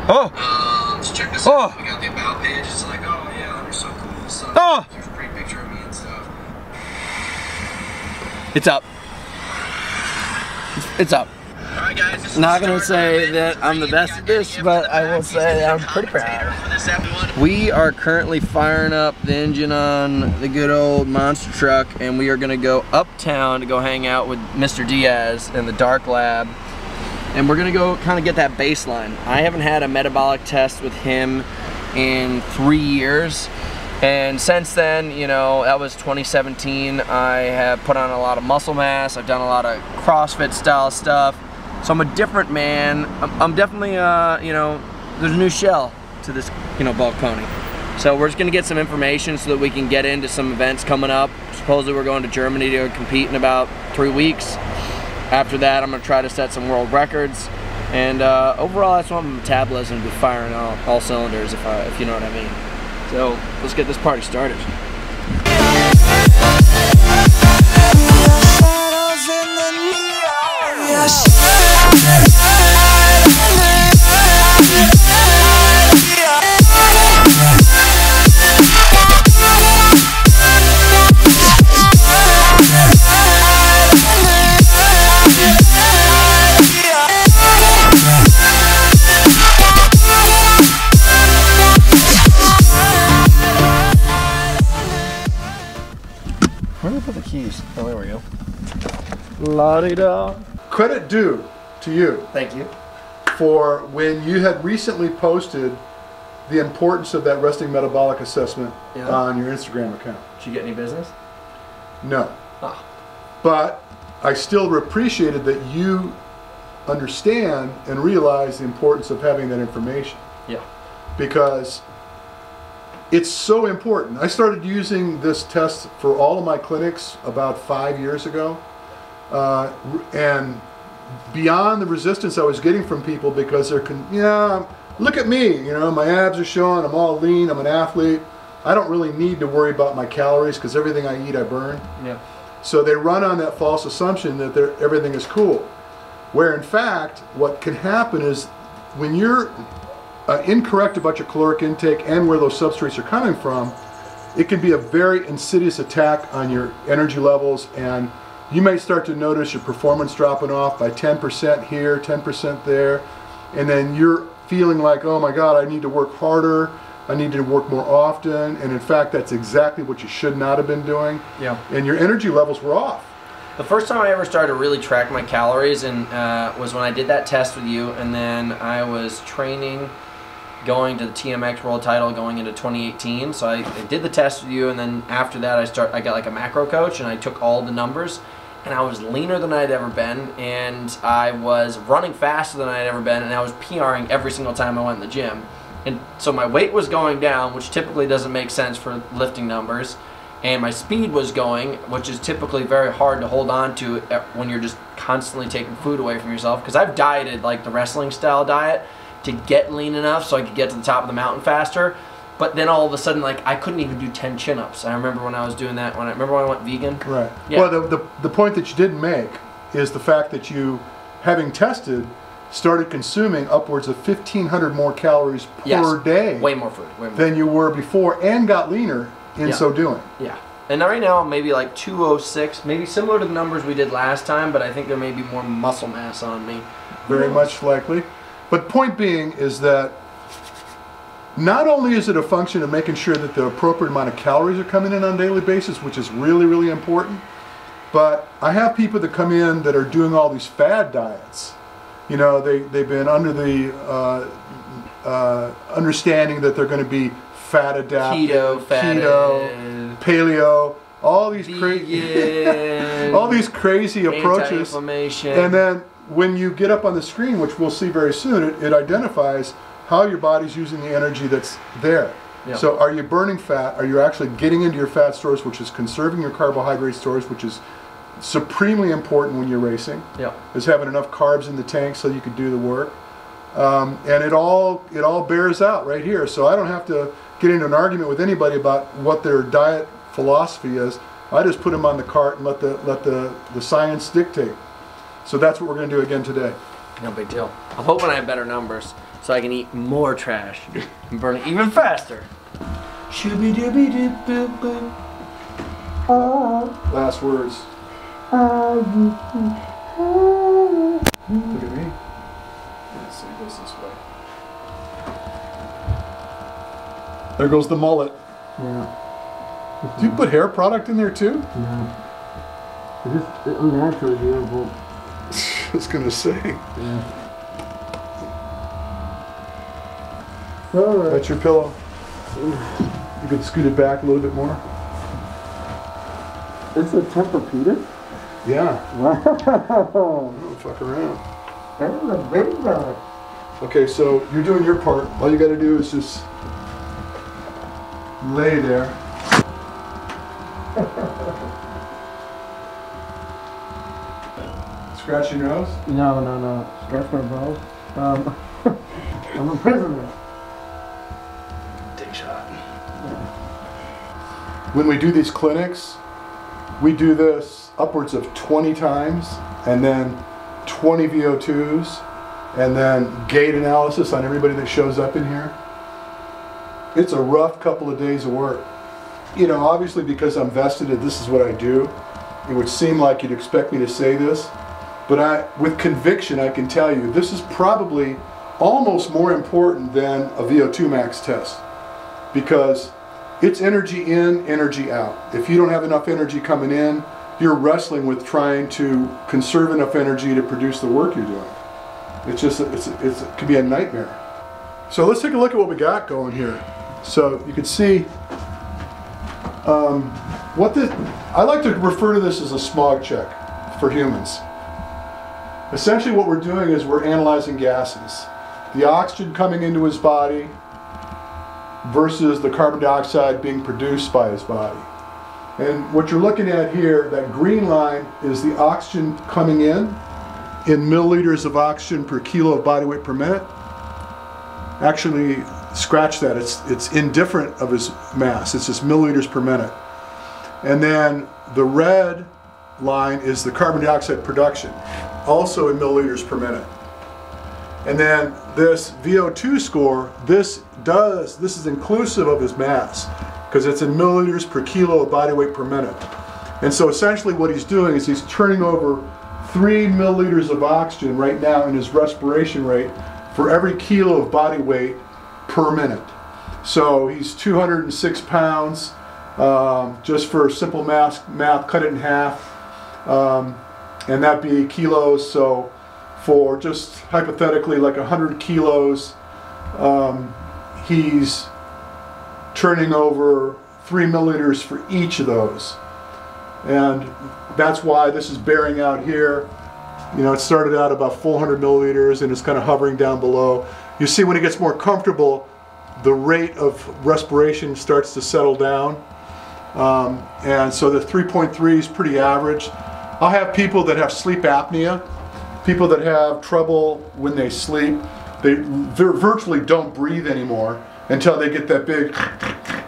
Just check this out. We got the about page. It's like, oh yeah, you're so cool. So here's a great picture of me and stuff. It's up. It's up. Alright guys, Not gonna say that I'm the best at this, but I will say I'm pretty proud. We are currently firing up the engine on the good old monster truck, and we are gonna go uptown to go hang out with Mr. Diaz in the dark lab. And we're gonna go kind of get that baseline. I haven't had a metabolic test with him in 3 years. And since then, you know, that was 2017, I have put on a lot of muscle mass. I've done a lot of CrossFit style stuff. So I'm a different man. I'm definitely, you know, there's a new shell to this, you know, bulk pony. So we're just gonna get some information so that we can get into some events coming up. Supposedly we're going to Germany to compete in about 3 weeks. After that, I'm gonna try to set some world records. And overall, I just want my metabolism to be firing all cylinders, if you know what I mean. So let's get this party started. Where did I put the keys? Oh, there we go. La-di-da. Credit due to you. Thank you. For when you had recently posted the importance of that resting metabolic assessment on your Instagram account. Did you get any business? No. Ah. But I still appreciated that you understand and realize the importance of having that information. Yeah. Because it's so important. I started using this test for all of my clinics about 5 years ago. And beyond the resistance I was getting from people because they're, look at me, you know, my abs are showing, I'm all lean, I'm an athlete. I don't really need to worry about my calories because everything I eat I burn. Yeah. So they run on that false assumption that everything is cool. Where in fact, what can happen is when you're incorrect about your caloric intake and where those substrates are coming from, it can be a very insidious attack on your energy levels, and you may start to notice your performance dropping off by 10% here, 10% there, and then you're feeling like, oh my God, I need to work harder, I need to work more often, and in fact that's exactly what you should not have been doing. Yeah. And your energy levels were off. The first time I ever started to really track my calories was when I did that test with you, and then I was training, going to the TMX world title going into 2018. So I did the test with you, and then after that I got like a macro coach, and I took all the numbers, and I was leaner than I'd ever been, and I was running faster than I'd ever been, and I was PRing every single time I went in the gym. And so my weight was going down, which typically doesn't make sense for lifting numbers, and my speed was going, which is typically very hard to hold on to when you're just constantly taking food away from yourself, because I've dieted like the wrestling style diet to get lean enough so I could get to the top of the mountain faster. But then all of a sudden, like, I couldn't even do 10 chin-ups. I remember when I was doing that. Remember when I went vegan? Right. Yeah. Well, the point that you didn't make is the fact that you, having tested, started consuming upwards of 1,500 more calories per day. Way more food. Way more than you were before, and got leaner in so doing. Yeah. And right now, maybe like 206, maybe similar to the numbers we did last time, but I think there may be more muscle mass on me. Very much likely. But point being is that not only is it a function of making sure that the appropriate amount of calories are coming in on a daily basis, which is really, really important, but I have people that come in that are doing all these fad diets. You know, they've been under the understanding that they're going to be fat adapted, keto, paleo, all these crazy approaches. And then when you get up on the screen, which we'll see very soon, it identifies how your body's using the energy that's there. Yep. So are you burning fat? Are you actually getting into your fat stores, which is conserving your carbohydrate stores, which is supremely important when you're racing. Yep. Is having enough carbs in the tank so you can do the work. And it all bears out right here. So I don't have to get into an argument with anybody about what their diet philosophy is. I just put them on the cart and let the science dictate. So that's what we're going to do again today. No big deal. I'm hoping I have better numbers. so I can eat more trash and burn it even faster. Shooby-dooby-doo-boo-boo. Last words. Look at me. Let's see, it goes this way. There goes the mullet. Yeah. Do you put hair product in there too? No. It's just unnatural, beautiful. I was gonna say. Yeah. That's your pillow. You could scoot it back a little bit more. It's a Tempur-Pedic? Yeah. Wow. Don't fuck around. That's a big dog. Okay, so you're doing your part. All you gotta do is just lay there. Scratch your nose? No. Scratch my balls. I'm a prisoner. Take shot. When we do these clinics, we do this upwards of 20 times, and then 20 VO2s, and then gait analysis on everybody that shows up in here. It's a rough couple of days of work. You know, obviously because I'm vested in this is what I do, it would seem like you'd expect me to say this, but with conviction I can tell you this is probably almost more important than a VO2 max test, because it's energy in, energy out. If you don't have enough energy coming in, you're wrestling with trying to conserve enough energy to produce the work you're doing. It's just, it can be a nightmare. So let's take a look at what we got going here. So you can see I like to refer to this as a smog check for humans. Essentially what we're doing is we're analyzing gases. The oxygen coming into his body versus the carbon dioxide being produced by his body. And what you're looking at here, that green line, is the oxygen coming in milliliters of oxygen per kilo of body weight per minute. Actually, scratch that, it's indifferent of his mass, it's just milliliters per minute. And then the red line is the carbon dioxide production, also in milliliters per minute. And then this VO2 score, this is inclusive of his mass, because it's in milliliters per kilo of body weight per minute. And so essentially what he's doing is he's turning over 3 milliliters of oxygen right now in his respiration rate for every kilo of body weight per minute. So he's 206 pounds, just for simple math, cut it in half, and that'd be kilos. So for just hypothetically like 100 kilos, he's turning over 3 milliliters for each of those. And that's why this is bearing out here. You know, it started out about 400 milliliters and it's kind of hovering down below. You see when it gets more comfortable, the rate of respiration starts to settle down. And so the 3.3 is pretty average. I'll have people that have sleep apnea, people that have trouble when they sleep. They virtually don't breathe anymore until they get that big,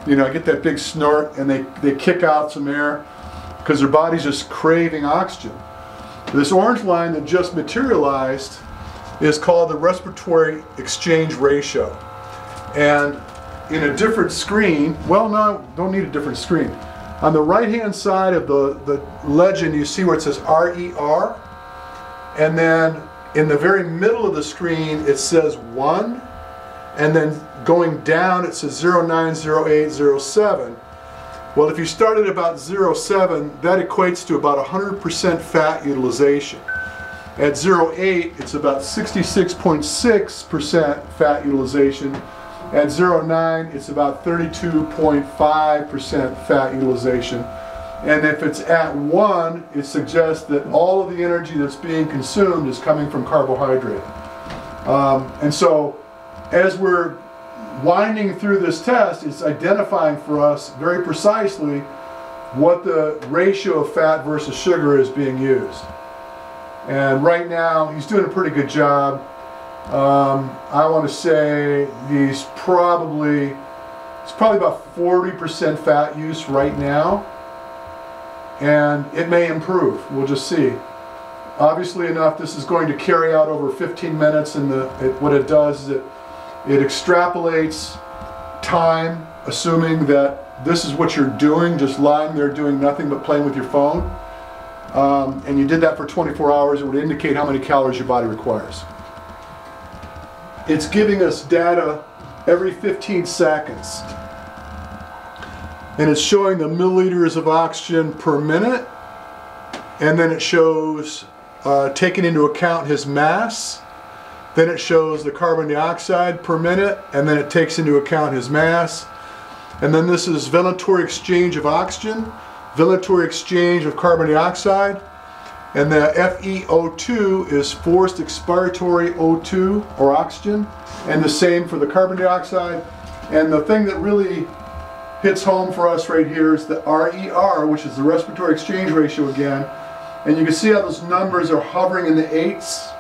get that big snort, and they kick out some air because their body's just craving oxygen. This orange line that just materialized is called the respiratory exchange ratio. And in a different screen, well, no, don't need a different screen. On the right-hand side of the legend, you see where it says RER, and then in the very middle of the screen, it says 1, and then going down, it says 090807. Well, if you start at about 0.7, that equates to about 100% fat utilization. At 0.8, it's about 66.6% fat utilization. At 0.9, it's about 32.5% fat utilization. And if it's at 1, it suggests that all of the energy that's being consumed is coming from carbohydrate. And so, as we're winding through this test, it's identifying for us very precisely what the ratio of fat versus sugar is being used. And right now, he's doing a pretty good job. I want to say it's probably about 40% fat use right now, and it may improve. We'll just see. Obviously enough, this is going to carry out over 15 minutes, and what it does is It extrapolates time, assuming that this is what you're doing, just lying there doing nothing but playing with your phone. And you did that for 24 hours, it would indicate how many calories your body requires. It's giving us data every 15 seconds. And it's showing the milliliters of oxygen per minute. And then it shows, taking into account his mass. Then it shows the carbon dioxide per minute. And then it takes into account his mass. And then this is ventilatory exchange of oxygen, ventilatory exchange of carbon dioxide. And the FeO2 is forced expiratory O2 or oxygen, and the same for the carbon dioxide. And the thing that really hits home for us right here is the RER, which is the respiratory exchange ratio again. And you can see how those numbers are hovering in the 8s,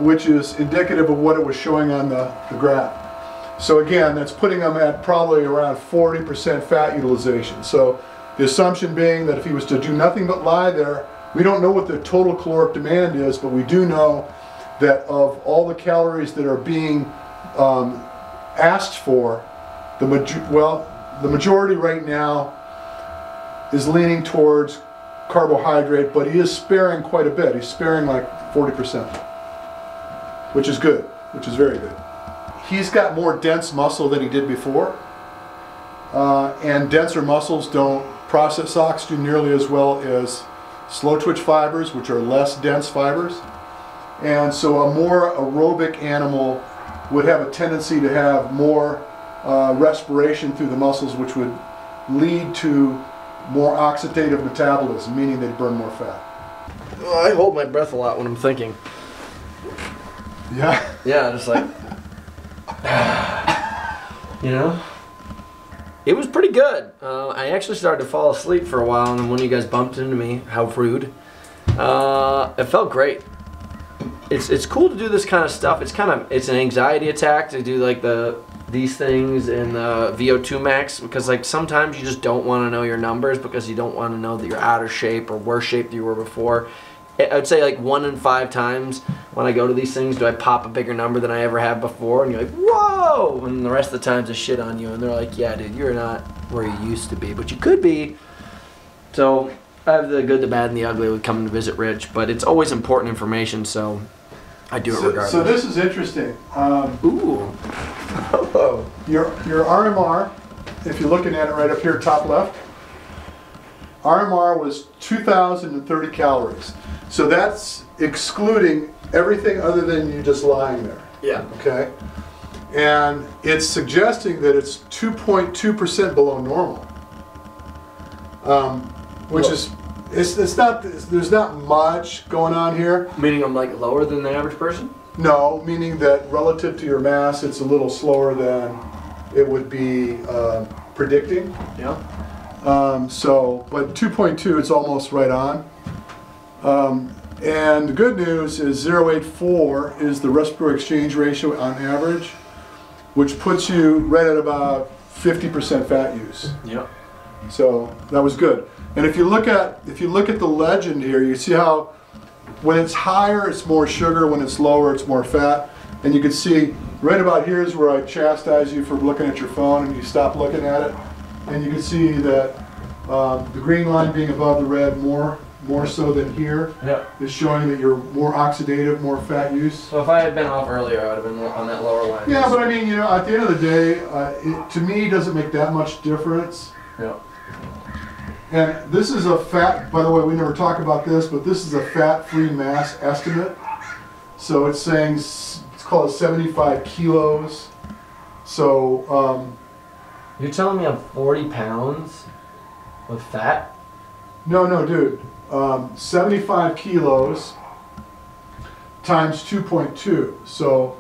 which is indicative of what it was showing on the graph. So again, that's putting them at probably around 40% fat utilization. So the assumption being that if he was to do nothing but lie there, we don't know what the total caloric demand is, but we do know that of all the calories that are being asked for, the majority right now is leaning towards carbohydrate, but he is sparing quite a bit. He's sparing like 40%, which is good, which is very good. He's got more dense muscle than he did before, and denser muscles don't process oxygen nearly as well as slow twitch fibers, which are less dense fibers. And so a more aerobic animal would have a tendency to have more respiration through the muscles, which would lead to more oxidative metabolism, meaning they burn more fat. Well, I hold my breath a lot when I'm thinking. Yeah? Yeah, just like, you know? It was pretty good. I actually started to fall asleep for a while, and then when you guys bumped into me, how rude. It felt great. It's cool to do this kind of stuff. It's an anxiety attack to do like these things and the VO2 max, because like sometimes you just don't want to know your numbers because you don't want to know that you're out of shape or worse shape than you were before. I would say like 1 in 5 times when I go to these things do I pop a bigger number than I ever have before, and you're like, whoa! And the rest of the times I shit on you, and they're like, yeah, dude, you're not where you used to be, but you could be. So I have the good, the bad, and the ugly with coming to visit Rich, but it's always important information, so I do it regardless. So this is interesting. Ooh. Hello. Your RMR, if you're looking at it right up here, top left, RMR was 2,030 calories. So that's excluding everything other than you just lying there. Yeah. Okay? And it's suggesting that it's 2.2% below normal. Which is, it's not, there's not much going on here. Meaning I'm like lower than the average person? No, meaning that relative to your mass, it's a little slower than it would be predicting. Yeah. But 2.2, it's almost right on. And the good news is 0.84 is the respiratory exchange ratio on average, which puts you right at about 50% fat use. Yeah. So that was good. And if you look at the legend here, you see how when it's higher, it's more sugar. When it's lower, it's more fat. And you can see right about here is where I chastise you for looking at your phone, and you stop looking at it. And you can see that the green line being above the red more so than here, yeah, is showing that you're more oxidative, more fat use. So if I had been off earlier, I would have been on that lower line. Yeah, but I mean, you know, at the end of the day, it, to me, doesn't make that much difference. Yeah. And this is a fat, by the way, we never talk about this, but this is a fat-free mass estimate. So it's saying, it's called 75 kilos. So, you're telling me I'm 40 pounds with fat? No, dude. 75 kilos times 2.2. So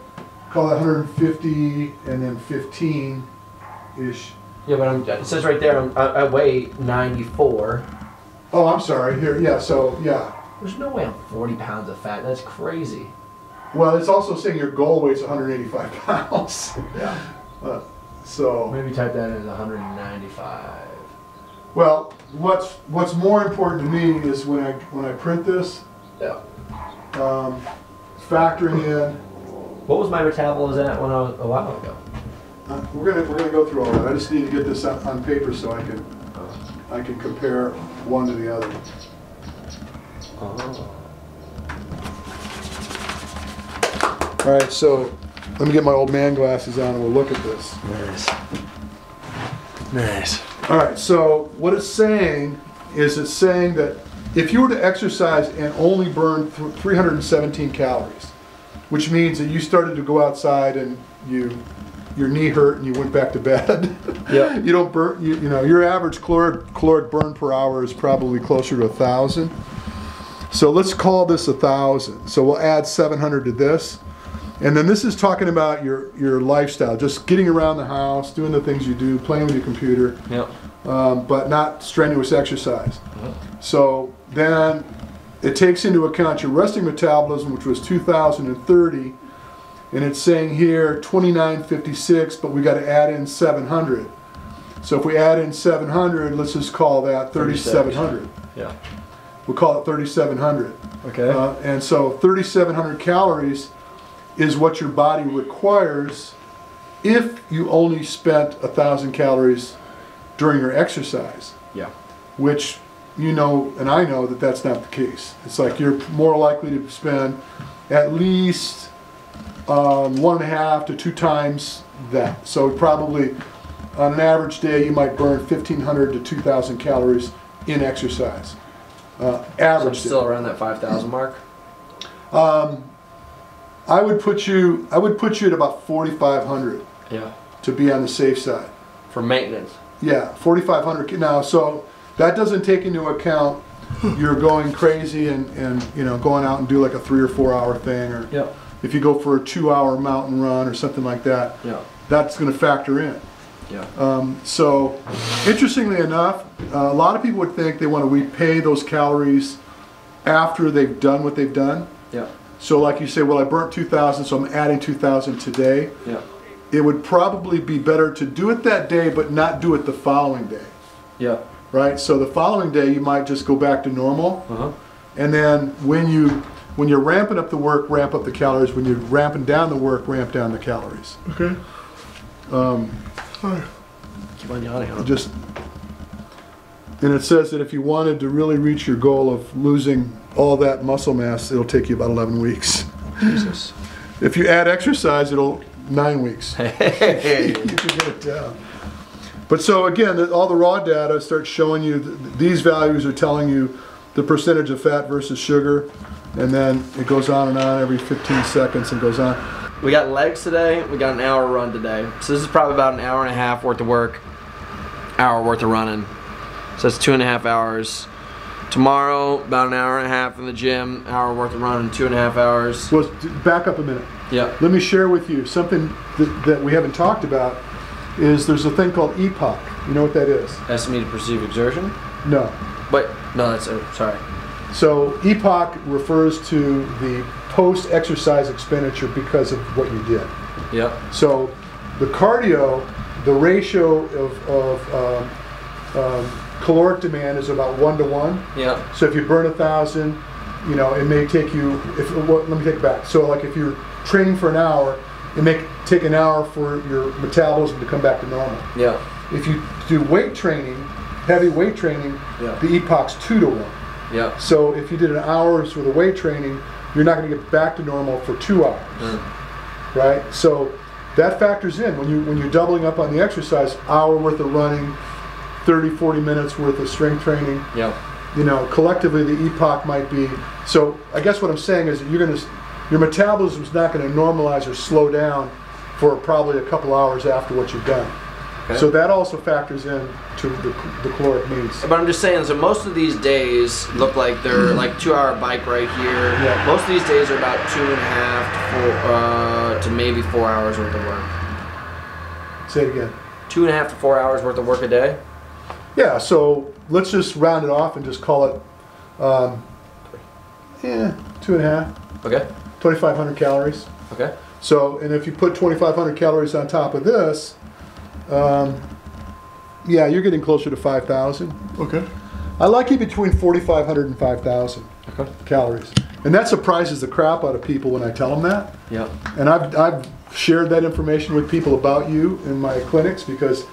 call that 150 and then 15-ish. Yeah, but it says right there I weigh 94. Oh, I'm sorry. Here, yeah, so, yeah. There's no way I'm 40 pounds of fat. That's crazy. Well, it's also saying your goal weight's 185 pounds. Yeah. So maybe type that in as 195. Well, what's more important to me is when I print this, yeah, factoring in What was my metabolism at when I was a while ago? We're gonna go through all that. I just need to get this on paper so I can compare one to the other. Oh. All right, so let me get my old man glasses on and we'll look at this. Nice. Nice. All right, so what it's saying is it's saying that if you were to exercise and only burn 317 calories, which means that you started to go outside and your knee hurt and you went back to bed. Yeah. You don't burn. You know your average caloric burn per hour is probably closer to 1,000. So let's call this 1,000. So we'll add 700 to this, and then this is talking about your lifestyle, just getting around the house, doing the things you do, playing with your computer. Yep. But not strenuous exercise. Yep. So then it takes into account your resting metabolism, which was 2,030, and it's saying here 2956, but we got to add in 700. So if we add in 700, let's just call that 3,700. Yeah. We'll call it 3,700. Okay. And so 3,700 calories is what your body requires if you only spent 1,000 calories during your exercise. Yeah. Which you know, and I know that that's not the case. It's like you're more likely to spend at least 1.5 to 2 times that. So probably on an average day you might burn 1,500 to 2,000 calories in exercise. Average. So still around that 5,000 mark. I would put you at about 4,500. Yeah. To be on the safe side. For maintenance. Yeah, 4,500 now. So that doesn't take into account you're going crazy and you know going out and do like a 3 or 4 hour thing, or Yep. if you go for a 2-hour mountain run or something like that. Yeah. That's going to factor in. Yeah. So interestingly enough, a lot of people would think they want to repay those calories after they've done what they've done. Yeah. So like you say, well, I burnt 2,000, so I'm adding 2,000 today. Yeah. It would probably be better to do it that day, but not do it the following day. Yeah. Right. So the following day, you might just go back to normal. Uh-huh. And then when you're ramping up the work, ramp up the calories. When you're ramping down the work, ramp down the calories. Okay. Keep on yawning, huh? Just, and it says that if you wanted to really reach your goal of losing all that muscle mass, it'll take you about 11 weeks. Jesus. If you add exercise, it'll 9 weeks. Hey. You can get it down. But so again, all the raw data starts showing you these values are telling you the percentage of fat versus sugar, and then it goes on and on every 15 seconds and goes on. We got legs today. We got an hour run today. So this is probably about an hour and a half worth of work, hour worth of running. So that's 2.5 hours. Tomorrow, about an hour and a half in the gym, hour worth of running, 2.5 hours. Well, back up a minute. Yeah. Let me share with you something that we haven't talked about. Is there's a thing called EPOC. You know what that is? Estimated perceived exertion? No. But, no, that's, sorry. So EPOC refers to the post-exercise expenditure because of what you did. Yep. So the cardio, the ratio of caloric demand is about 1 to 1. Yeah. So if you burn 1,000, you know, it may take you, let me take it back. So like if you're training for an hour, it may take an hour for your metabolism to come back to normal. Yeah. If you do weight training, heavy weight training, Yeah. the EPOC's 2 to 1. Yeah. So if you did an hour's worth of weight training, you're not going to get back to normal for 2 hours, right? So that factors in when you're doubling up on the exercise, hour worth of running, 30, 40 minutes worth of strength training. Yeah. You know, collectively the EPOC might be. So I guess what I'm saying is that your metabolism is not going to normalize or slow down for probably a couple hours after what you've done. Okay. So that also factors in to the caloric needs. But I'm just saying, so most of these days look like they're like 2-hour bike right here. Yeah. Most of these days are about 2.5 to maybe 4 hours worth of work. Say it again. 2.5 to 4 hours worth of work a day? Yeah, so let's just round it off and just call it 2.5. Okay. 2,500 calories. Okay. So, and if you put 2,500 calories on top of this, yeah, you're getting closer to 5,000. Okay. I like it between 4,500 and 5,000 calories. And that surprises the crap out of people when I tell them that. Yep. And I've shared that information with people about you in my clinics because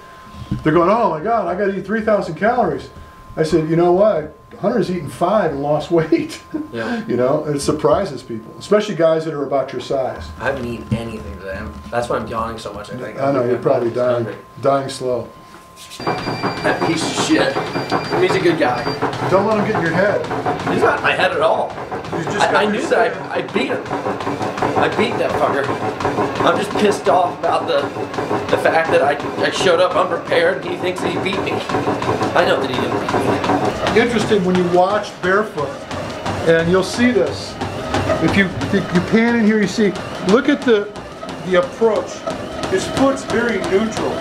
they're going, oh my God, I got to eat 3,000 calories. I said, you know what? Hunter's eaten 5 and lost weight. Yeah. You know, and it surprises people, especially guys that are about your size. I haven't eaten anything today. That's why I'm yawning so much, I think. I know, you're probably dying slow. That piece of shit. He's a good guy. Don't let him get in your head. He's not in my head at all. I knew that I beat him. I beat that fucker. I'm just pissed off about the fact that I showed up unprepared and he thinks that he beat me. I know that he didn't beat me. Interesting when you watch Barefoot, and you'll see this. If you pan in here, you see, look at the approach. His foot's very neutral.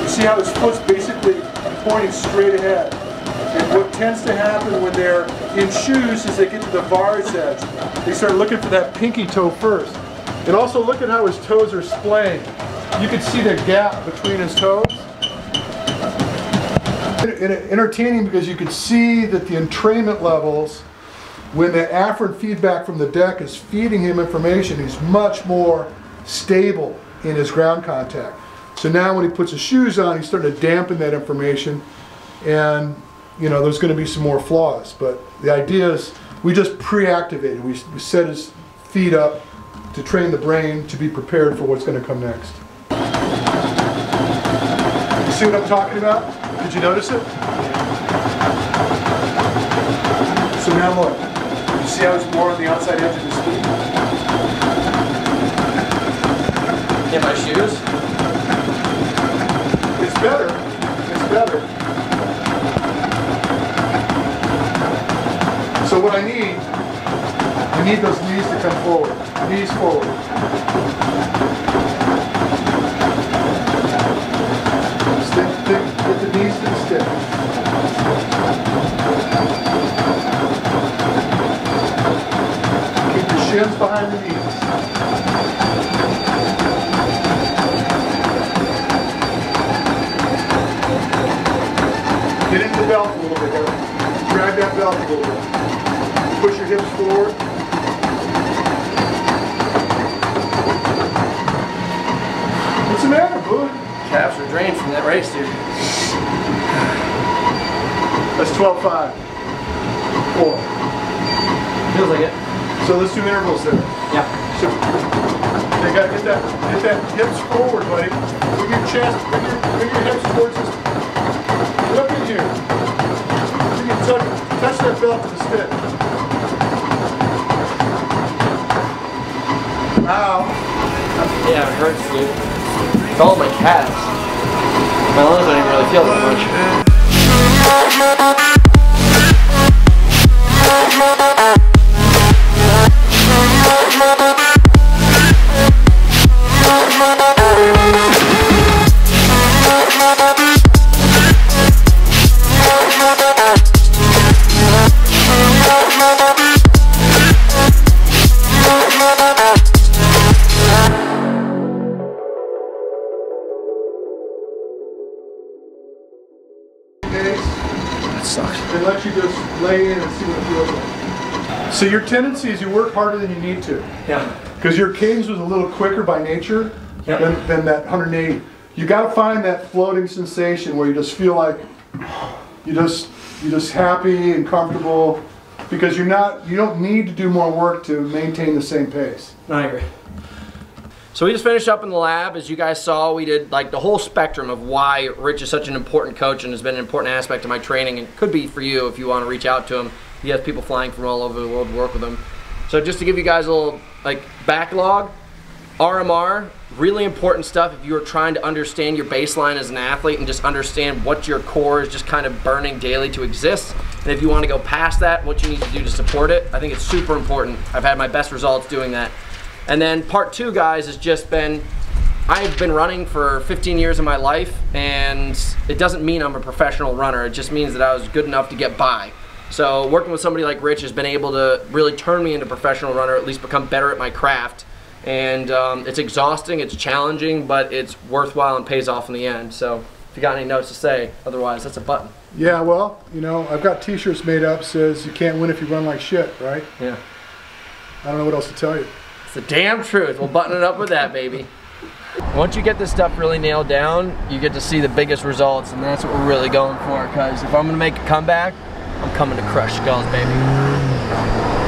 You see how his foot's basically pointing straight ahead. And what tends to happen when they're in shoes is they get to the var's edge. They start looking for that pinky toe first. And also look at how his toes are splaying. You can see the gap between his toes. Entertaining because you can see that the entrainment levels, when the afferent feedback from the deck is feeding him information, he's much more stable in his ground contact. So now when he puts his shoes on, he's starting to dampen that information, and you know there's going to be some more flaws. But the idea is we just pre-activated. We set his feet up to train the brain to be prepared for what's going to come next. You see what I'm talking about? Did you notice it? So now look. You see how it's more on the outside edge of his feet? In my shoes? It's better. It's better. So what I need those knees to come forward. Knees forward. Get the knees to the stick. Keep the shins behind the knees. Get into the belt a little bit here. Drag that belt a little bit. Push your hips forward. What's the matter, bud? Calves are drained from that race, dude. That's 12-5. 4. Feels like it. So let's do intervals there. Yeah. So you gotta get that hips forward, buddy. Bring your chest, bring your hips towards this. Look at you. You can touch that belt to the stick. Ow. Yeah, it hurts, dude. It's all my calves. My lungs don't even really feel that much. That sucks. They let you just lay in and see what it feels like. So your tendency is you work harder than you need to. Yeah. Because your cadence was a little quicker by nature than that 180. You got to find that floating sensation where you just feel like you're just happy and comfortable, because you don't need to do more work to maintain the same pace. I agree. So we just finished up in the lab. As you guys saw, we did like the whole spectrum of why Rich is such an important coach and has been an important aspect of my training, and could be for you if you want to reach out to him. He has people flying from all over the world to work with him. So just to give you guys a little like backlog, RMR, really important stuff if you are trying to understand your baseline as an athlete and just understand what your core is just kind of burning daily to exist. And if you want to go past that, what you need to do to support it, I think it's super important. I've had my best results doing that. And then part 2, guys, has just been, I've been running for 15 years of my life, and it doesn't mean I'm a professional runner. It just means that I was good enough to get by. So working with somebody like Rich has been able to really turn me into a professional runner, at least become better at my craft. And it's exhausting, it's challenging, but it's worthwhile and pays off in the end. So if you got any notes to say, otherwise that's a button. Yeah, well, you know, I've got t-shirts made up says you can't win if you run like shit, right? Yeah. I don't know what else to tell you. It's the damn truth. We'll button it up with that, baby. Once you get this stuff really nailed down, you get to see the biggest results, and that's what we're really going for, because if I'm going to make a comeback, I'm coming to crush skulls, baby.